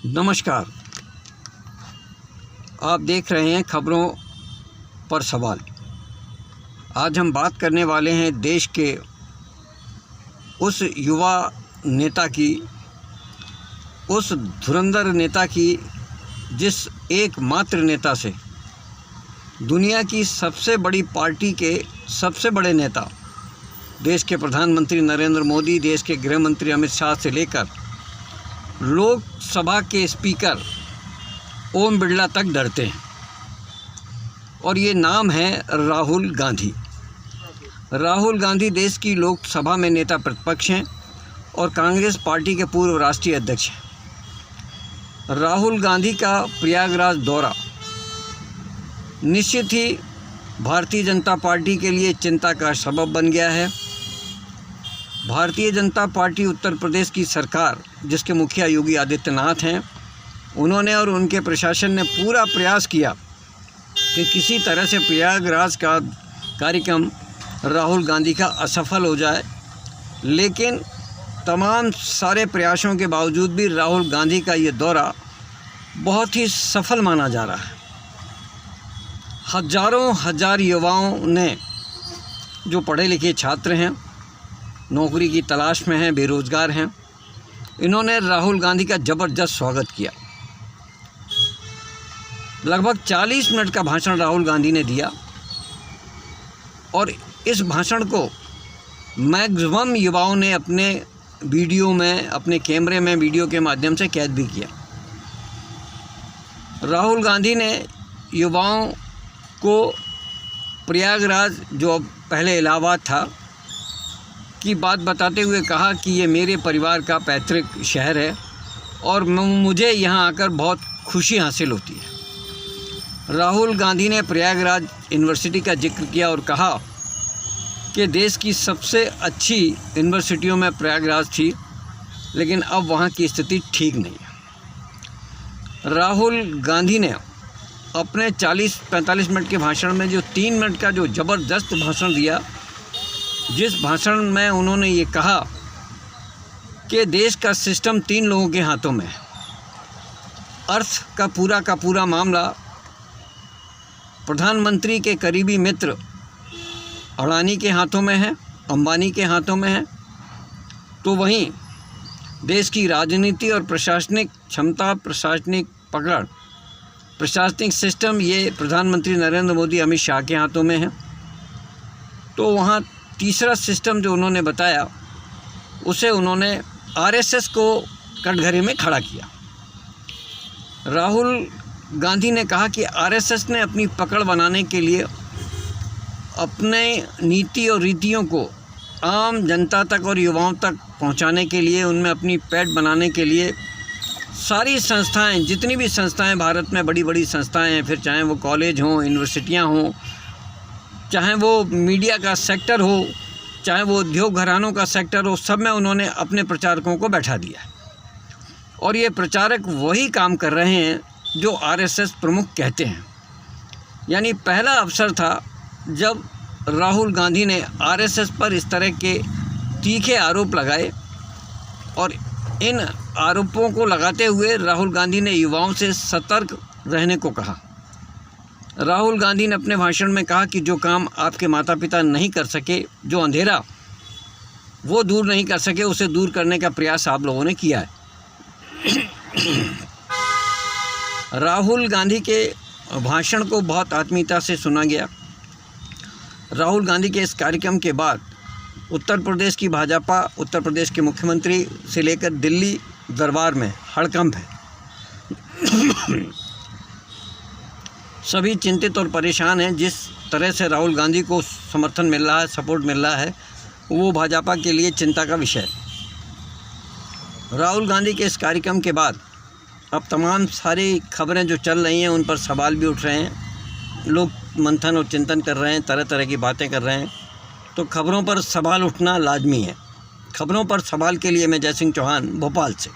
नमस्कार। आप देख रहे हैं खबरों पर सवाल। आज हम बात करने वाले हैं देश के उस युवा नेता की, उस धुरंधर नेता की, जिस एकमात्र नेता से दुनिया की सबसे बड़ी पार्टी के सबसे बड़े नेता, देश के प्रधानमंत्री नरेंद्र मोदी, देश के गृह मंत्री अमित शाह से लेकर लोकसभा के स्पीकर ओम बिरला तक डरते हैं। और ये नाम है राहुल गांधी। राहुल गांधी देश की लोकसभा में नेता प्रतिपक्ष हैं और कांग्रेस पार्टी के पूर्व राष्ट्रीय अध्यक्ष हैं। राहुल गांधी का प्रयागराज दौरा निश्चित ही भारतीय जनता पार्टी के लिए चिंता का सबब बन गया है। भारतीय जनता पार्टी उत्तर प्रदेश की सरकार, जिसके मुखिया योगी आदित्यनाथ हैं, उन्होंने और उनके प्रशासन ने पूरा प्रयास किया कि किसी तरह से प्रयागराज का कार्यक्रम राहुल गांधी का असफल हो जाए। लेकिन तमाम सारे प्रयासों के बावजूद भी राहुल गांधी का ये दौरा बहुत ही सफल माना जा रहा है। हजारों हजार युवाओं ने, जो पढ़े लिखे छात्र हैं, नौकरी की तलाश में हैं, बेरोज़गार हैं, इन्होंने राहुल गांधी का ज़बरदस्त स्वागत किया। लगभग 40 मिनट का भाषण राहुल गांधी ने दिया और इस भाषण को मैक्सिमम युवाओं ने अपने वीडियो में, अपने कैमरे में वीडियो के माध्यम से कैद भी किया। राहुल गांधी ने युवाओं को प्रयागराज, जो अब पहले इलाहाबाद था, की बात बताते हुए कहा कि ये मेरे परिवार का पैतृक शहर है और मुझे यहाँ आकर बहुत खुशी हासिल होती है। राहुल गांधी ने प्रयागराज यूनिवर्सिटी का जिक्र किया और कहा कि देश की सबसे अच्छी यूनिवर्सिटियों में प्रयागराज थी, लेकिन अब वहाँ की स्थिति ठीक नहीं है। राहुल गांधी ने अपने 40-45 मिनट के भाषण में जो 3 मिनट का जो ज़बरदस्त भाषण दिया, जिस भाषण में उन्होंने ये कहा कि देश का सिस्टम 3 लोगों के हाथों में है। अर्थ का पूरा मामला प्रधानमंत्री के करीबी मित्र अडानी के हाथों में है, अंबानी के हाथों में है, तो वहीं देश की राजनीति और प्रशासनिक क्षमता, प्रशासनिक पकड़, प्रशासनिक सिस्टम ये प्रधानमंत्री नरेंद्र मोदी, अमित शाह के हाथों में है। तो वहाँ तीसरा सिस्टम जो उन्होंने बताया, उसे उन्होंने आरएसएस को कटघरे में खड़ा किया। राहुल गांधी ने कहा कि आरएसएस ने अपनी पकड़ बनाने के लिए, अपने नीति और रीतियों को आम जनता तक और युवाओं तक पहुंचाने के लिए, उनमें अपनी पैठ बनाने के लिए सारी संस्थाएं, जितनी भी संस्थाएं भारत में बड़ी बड़ी संस्थाएं हैं, फिर चाहे वो कॉलेज हों, यूनिवर्सिटियां हों, चाहे वो मीडिया का सेक्टर हो, चाहे वो उद्योग घरानों का सेक्टर हो, सब में उन्होंने अपने प्रचारकों को बैठा दिया है। और ये प्रचारक वही काम कर रहे हैं जो आरएसएस प्रमुख कहते हैं। यानी पहला अवसर था जब राहुल गांधी ने आरएसएस पर इस तरह के तीखे आरोप लगाए, और इन आरोपों को लगाते हुए राहुल गांधी ने युवाओं से सतर्क रहने को कहा। राहुल गांधी ने अपने भाषण में कहा कि जो काम आपके माता पिता नहीं कर सके, जो अंधेरा वो दूर नहीं कर सके, उसे दूर करने का प्रयास आप लोगों ने किया है। राहुल गांधी के भाषण को बहुत आत्मीयता से सुना गया। राहुल गांधी के इस कार्यक्रम के बाद उत्तर प्रदेश की भाजपा, उत्तर प्रदेश के मुख्यमंत्री से लेकर दिल्ली दरबार में हड़कंप है। सभी चिंतित और परेशान हैं। जिस तरह से राहुल गांधी को समर्थन मिल रहा है, सपोर्ट मिल रहा है, वो भाजपा के लिए चिंता का विषय है। राहुल गांधी के इस कार्यक्रम के बाद अब तमाम सारी खबरें जो चल रही हैं, उन पर सवाल भी उठ रहे हैं। लोग मंथन और चिंतन कर रहे हैं, तरह तरह की बातें कर रहे हैं। तो खबरों पर सवाल उठना लाजमी है। खबरों पर सवाल के लिए मैं जय सिंह चौहान, भोपाल से।